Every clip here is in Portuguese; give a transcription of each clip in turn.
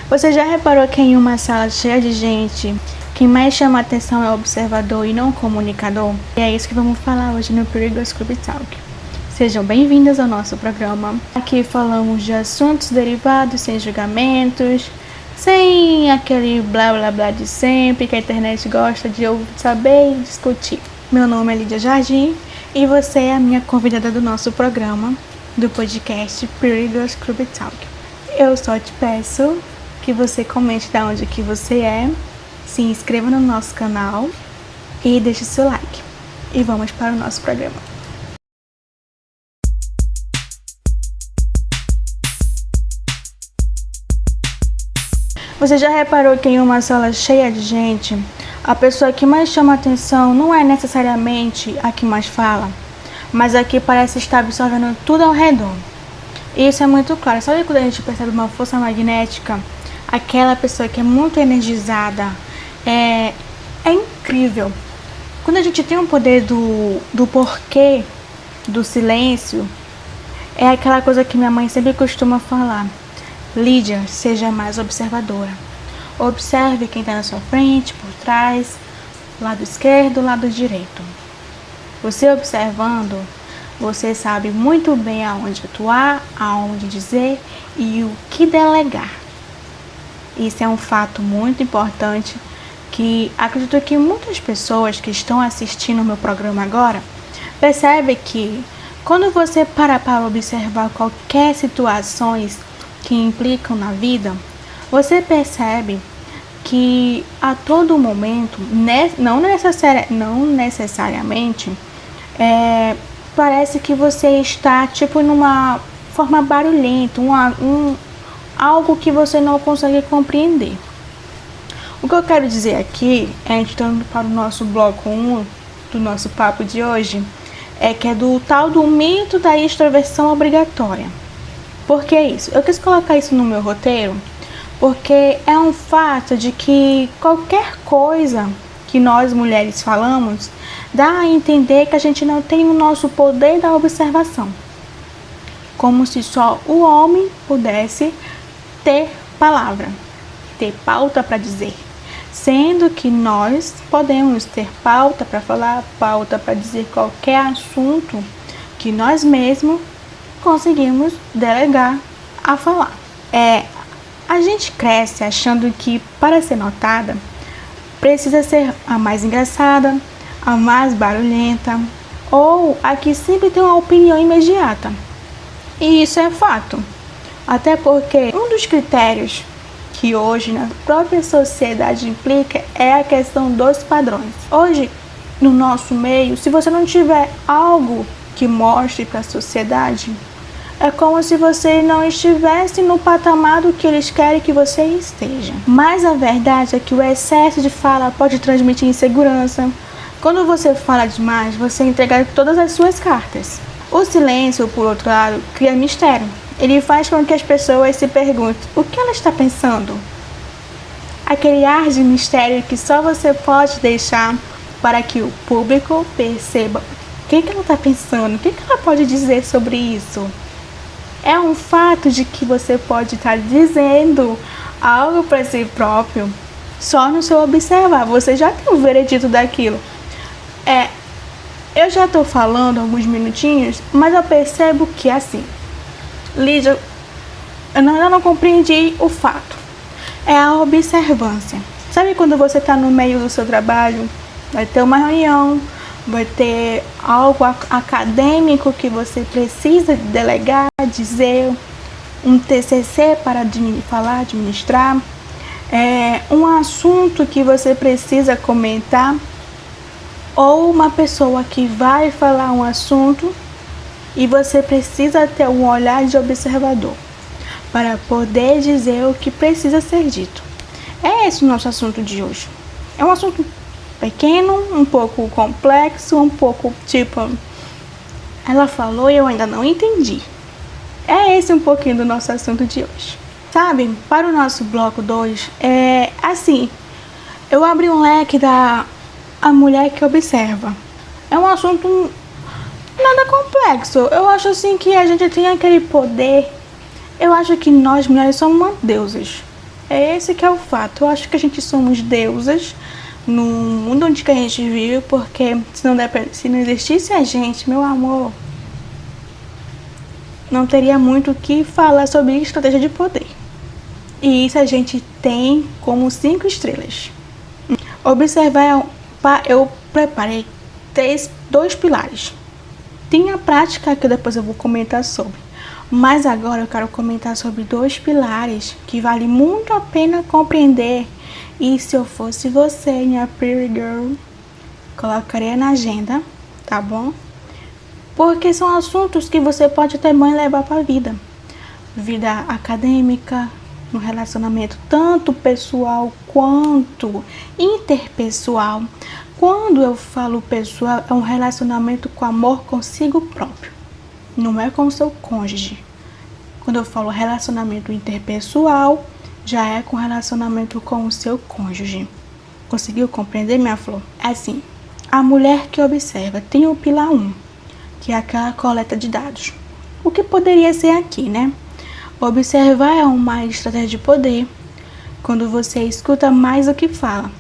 Você já reparou que em uma sala cheia de gente, quem mais chama a atenção é o observador e não o comunicador? E é isso que vamos falar hoje no Perigos Club Talk. Sejam bem-vindas ao nosso programa. Aqui falamos de assuntos derivados sem julgamentos, sem aquele blá blá blá de sempre que a internet gosta de saber e discutir. Meu nome é Lídia Jardim e você é a minha convidada do nosso programa, do podcast Perigos Club Talk. Eu só te peço que você comente de onde que você é, se inscreva no nosso canal e deixe seu like. E vamos para o nosso programa. Você já reparou que em uma sala cheia de gente, a pessoa que mais chama atenção não é necessariamente a que mais fala, mas a que parece estar absorvendo tudo ao redor? Isso é muito claro. Sabe quando a gente percebe uma força magnética? Aquela pessoa que é muito energizada, é incrível. Quando a gente tem o poder do porquê do silêncio, é aquela coisa que minha mãe sempre costuma falar: Lídia, seja mais observadora. Observe quem está na sua frente, por trás, lado esquerdo, lado direito. Você observando, você sabe muito bem aonde atuar, aonde dizer e o que delegar. Isso é um fato muito importante que acredito que muitas pessoas que estão assistindo o meu programa agora percebem que quando você para observar qualquer situações que implicam na vida, você percebe que a todo momento, não necessariamente, parece que você está tipo numa forma barulhenta, algo que você não consegue compreender. O que eu quero dizer aqui, entrando para o nosso bloco 1 do nosso papo de hoje, é que é do tal do mito da extroversão obrigatória. Por que isso? Eu quis colocar isso no meu roteiro porque é um fato de que qualquer coisa que nós mulheres falamos dá a entender que a gente não tem o nosso poder da observação, como se só o homem pudesse ter palavra, ter pauta para dizer, sendo que nós podemos ter pauta para falar, pauta para dizer qualquer assunto que nós mesmos conseguimos delegar a falar. A gente cresce achando que para ser notada precisa ser a mais engraçada, a mais barulhenta ou a que sempre tem uma opinião imediata. E isso é fato. Até porque um dos critérios que hoje na própria sociedade implica é a questão dos padrões. Hoje, no nosso meio, se você não tiver algo que mostre para a sociedade, é como se você não estivesse no patamar do que eles querem que você esteja. Mas a verdade é que o excesso de fala pode transmitir insegurança. Quando você fala demais, você entrega todas as suas cartas. O silêncio, por outro lado, cria mistério. Ele faz com que as pessoas se perguntem o que ela está pensando. Aquele ar de mistério que só você pode deixar para que o público perceba o que ela está pensando, o que ela pode dizer sobre isso. É um fato de que você pode estar dizendo algo para si próprio só no seu observar. Você já tem o veredito daquilo. Eu já estou falando alguns minutinhos, mas eu percebo que assim, Lídia, eu não compreendi o fato. É a observância. Sabe quando você está no meio do seu trabalho, vai ter uma reunião, vai ter algo acadêmico que você precisa delegar, dizer, um TCC para falar, administrar, um assunto que você precisa comentar, ou uma pessoa que vai falar um assunto e você precisa ter um olhar de observador para poder dizer o que precisa ser dito. É esse o nosso assunto de hoje. É um assunto pequeno, um pouco complexo, um pouco tipo, ela falou e eu ainda não entendi. É esse um pouquinho do nosso assunto de hoje. Sabe, para o nosso bloco 2, eu abri um leque da a mulher que observa. É um assunto nada complexo. Eu acho assim que a gente tem aquele poder. Eu acho que nós mulheres somos deusas. É esse que é o fato. Eu acho que a gente somos deusas no mundo onde que a gente vive, porque se não existisse a gente, meu amor, não teria muito o que falar sobre estratégia de poder. E isso a gente tem como 5 estrelas. Observar, eu preparei dois pilares. Tem a prática que depois eu vou comentar sobre. Mas agora eu quero comentar sobre 2 pilares que vale muito a pena compreender. E se eu fosse você, minha pretty girl, colocaria na agenda, tá bom? Porque são assuntos que você pode também levar para a vida. Vida acadêmica, no relacionamento tanto pessoal quanto interpessoal. Quando eu falo pessoal, é um relacionamento com amor consigo próprio, não é com o seu cônjuge. Quando eu falo relacionamento interpessoal, já é com relacionamento com o seu cônjuge. Conseguiu compreender, minha flor? É assim, a mulher que observa tem o pilar 1, que é aquela coleta de dados. O que poderia ser aqui, né? Observar é uma estratégia de poder. Quando você escuta mais do que fala,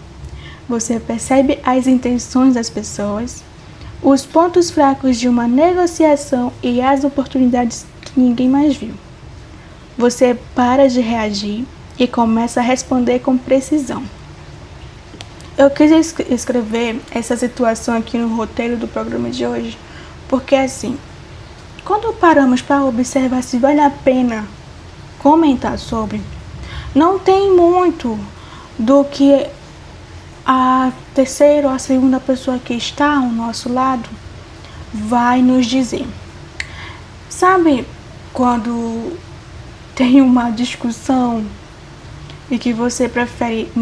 você percebe as intenções das pessoas, os pontos fracos de uma negociação e as oportunidades que ninguém mais viu. Você para de reagir e começa a responder com precisão. Eu quis escrever essa situação aqui no roteiro do programa de hoje, porque assim, quando paramos para observar se vale a pena comentar sobre, não tem muito do que a terceira ou a segunda pessoa que está ao nosso lado vai nos dizer. Sabe quando tem uma discussão e que você prefere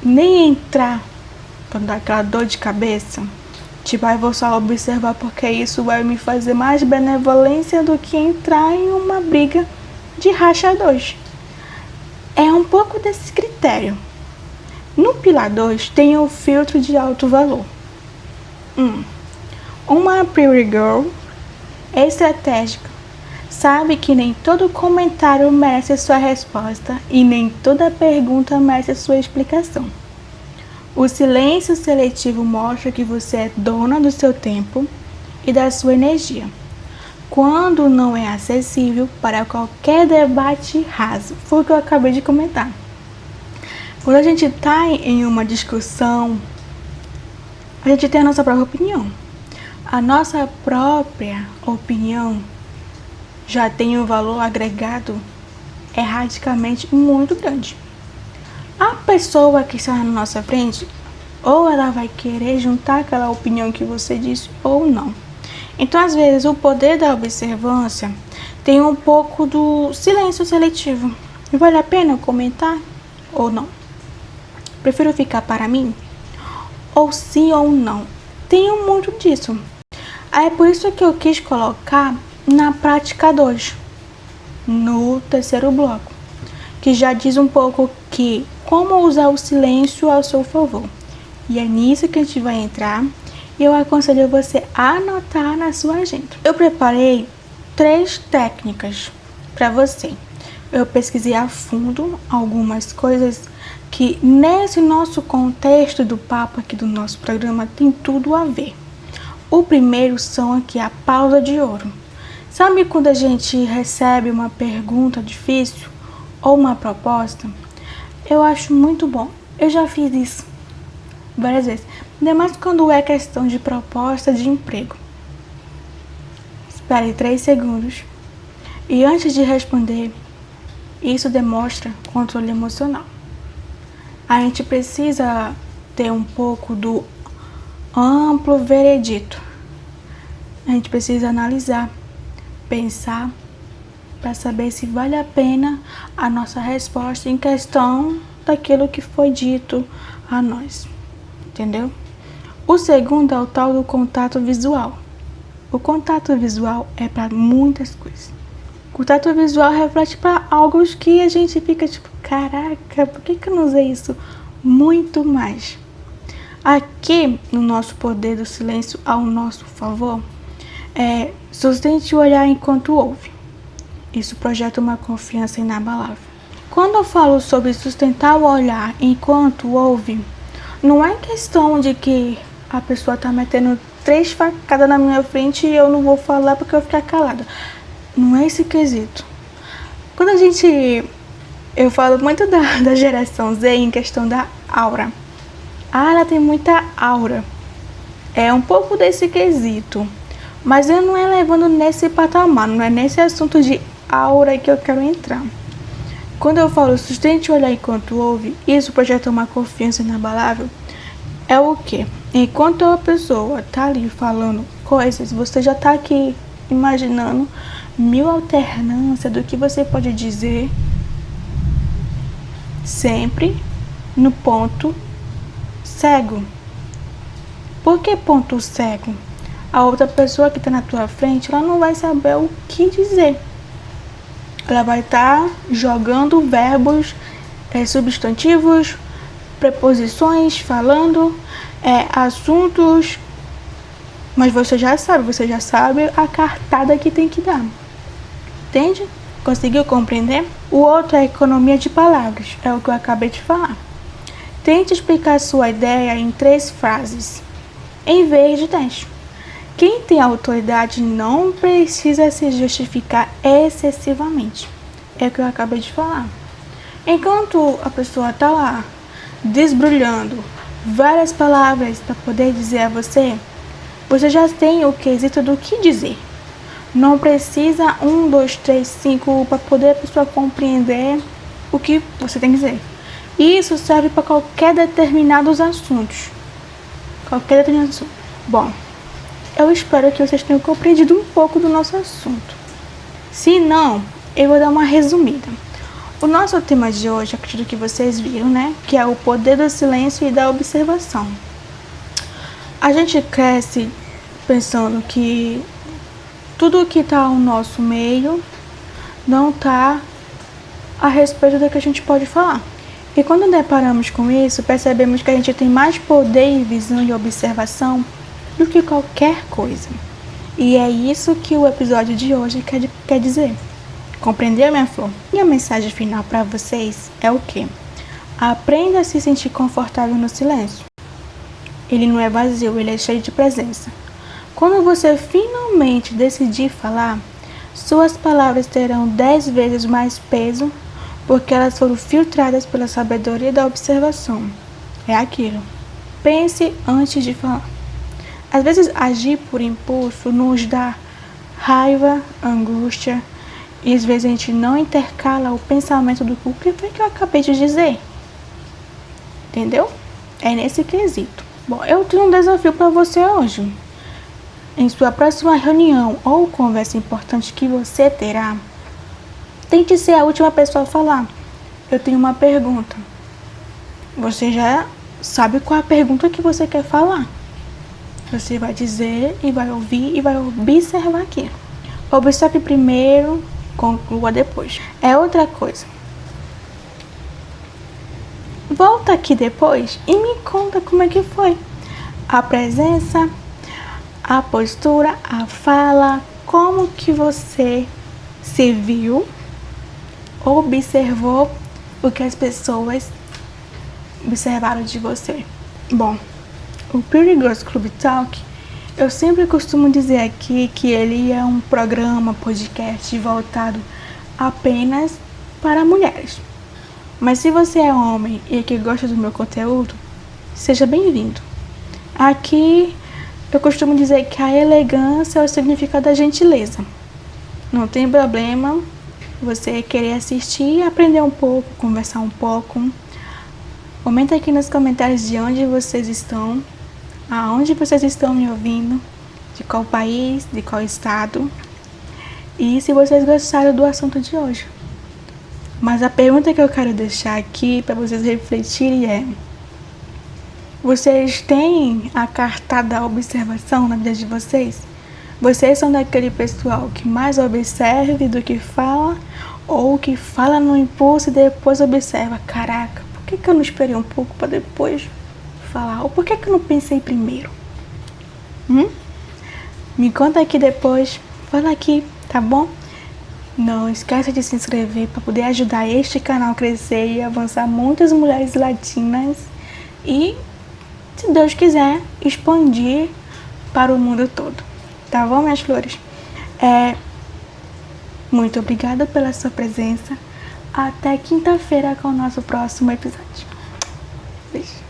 nem entrar para dar aquela dor de cabeça? Tipo, eu vou só observar porque isso vai me fazer mais benevolência do que entrar em uma briga de rachadores. É um pouco desse critério. No pilar 2 tem o filtro de alto valor. Uma pretty girl estratégica sabe que nem todo comentário merece sua resposta e nem toda pergunta merece sua explicação. O silêncio seletivo mostra que você é dona do seu tempo e da sua energia, quando não é acessível para qualquer debate raso. Foi o que eu acabei de comentar. Quando a gente está em uma discussão, a gente tem a nossa própria opinião. A nossa própria opinião já tem um valor agregado erraticamente muito grande. A pessoa que está na nossa frente, ou ela vai querer juntar aquela opinião que você disse ou não. Então, às vezes, o poder da observância tem um pouco do silêncio seletivo. Vale a pena comentar ou não? Prefiro ficar para mim? Ou sim ou não? Tenho muito disso. É por isso que eu quis colocar na prática 2, no terceiro bloco, que já diz um pouco que como usar o silêncio ao seu favor. E é nisso que a gente vai entrar. E eu aconselho você a anotar na sua agenda. Eu preparei 3 técnicas para você. Eu pesquisei a fundo algumas coisas que nesse nosso contexto do papo aqui do nosso programa tem tudo a ver. O primeiro são aqui a pausa de ouro. Sabe quando a gente recebe uma pergunta difícil ou uma proposta? Eu acho muito bom. Eu já fiz isso várias vezes. Ainda mais quando é questão de proposta de emprego. Espere 3 segundos. E antes de responder, isso demonstra controle emocional. A gente precisa ter um pouco do amplo veredito. A gente precisa analisar, pensar, para saber se vale a pena a nossa resposta em questão daquilo que foi dito a nós. Entendeu? O segundo é o tal do contato visual. O contato visual é para muitas coisas. O contato visual reflete para algo que a gente fica tipo, caraca, por que eu não usei isso muito mais? Aqui, no nosso poder do silêncio ao nosso favor, sustente o olhar enquanto ouve. Isso projeta uma confiança inabalável. Quando eu falo sobre sustentar o olhar enquanto ouve, não é questão de que a pessoa tá metendo 3 facadas na minha frente e eu não vou falar porque eu vou ficar calada. Não é esse quesito. Quando eu falo muito da geração Z em questão da aura. Ela tem muita aura. É um pouco desse quesito. Mas eu não é levando nesse patamar, não é nesse assunto de aura que eu quero entrar. Quando eu falo sustente o olhar enquanto ouve, isso projeta uma confiança inabalável. É o quê? Enquanto a pessoa tá ali falando coisas, você já tá aqui imaginando 1000 alternâncias do que você pode dizer, sempre no ponto cego. Por que ponto cego? A outra pessoa que está na tua frente, ela não vai saber o que dizer. Ela vai estar jogando verbos, substantivos, preposições, falando assuntos, mas você já sabe a cartada que tem que dar. Entende? Conseguiu compreender? O outro é a economia de palavras, é o que eu acabei de falar. Tente explicar sua ideia em 3 frases, em vez de 10. Quem tem autoridade não precisa se justificar excessivamente. É o que eu acabei de falar. Enquanto a pessoa está lá desbrulhando várias palavras para poder dizer a você, você já tem o quesito do que dizer. Não precisa 1, 2, 3, 5 para poder a pessoa compreender o que você tem que dizer. Isso serve para qualquer determinados assuntos. Qualquer determinado assunto. Bom, eu espero que vocês tenham compreendido um pouco do nosso assunto. Se não, eu vou dar uma resumida. O nosso tema de hoje, acredito que vocês viram, né? Que é o poder do silêncio e da observação. A gente cresce pensando que tudo que está ao nosso meio não está a respeito do que a gente pode falar. E quando deparamos com isso, percebemos que a gente tem mais poder, visão e observação do que qualquer coisa. E é isso que o episódio de hoje quer dizer. Compreendeu, minha flor? E a mensagem final para vocês é o quê? Aprenda a se sentir confortável no silêncio. Ele não é vazio, ele é cheio de presença. Quando você finalmente decidir falar, suas palavras terão 10 vezes mais peso, porque elas foram filtradas pela sabedoria da observação. É aquilo. Pense antes de falar. Às vezes, agir por impulso nos dá raiva, angústia, e às vezes a gente não intercala o pensamento do o que foi que eu acabei de dizer. Entendeu? É nesse quesito. Bom, eu tenho um desafio para você hoje. Em sua próxima reunião ou conversa importante que você terá, tente ser a última pessoa a falar. Eu tenho uma pergunta. Você já sabe qual é a pergunta que você quer falar. Você vai dizer e vai ouvir e vai observar aqui. Observe primeiro, conclua depois. É outra coisa. Volta aqui depois e me conta como é que foi. A presença, a postura, a fala, como que você se viu, observou o que as pessoas observaram de você. Bom, o Pretty Girls Club Talk, eu sempre costumo dizer aqui que ele é um programa, podcast voltado apenas para mulheres. Mas se você é homem e que gosta do meu conteúdo, seja bem-vindo. Aqui eu costumo dizer que a elegância é o significado da gentileza. Não tem problema você querer assistir, aprender um pouco, conversar um pouco. Comenta aqui nos comentários de onde vocês estão, aonde vocês estão me ouvindo, de qual país, de qual estado, e se vocês gostaram do assunto de hoje. Mas a pergunta que eu quero deixar aqui para vocês refletirem é: vocês têm a carta da observação na vida de vocês? Vocês são daquele pessoal que mais observa do que fala, ou que fala no impulso e depois observa? Caraca, por que eu não esperei um pouco para depois falar? Ou por que eu não pensei primeiro? Me conta aqui depois, fala aqui, tá bom? Não esqueça de se inscrever para poder ajudar este canal a crescer e avançar muitas mulheres latinas e, se Deus quiser, expandir para o mundo todo. Tá bom, minhas flores? Muito obrigada pela sua presença. Até quinta-feira com o nosso próximo episódio. Beijo.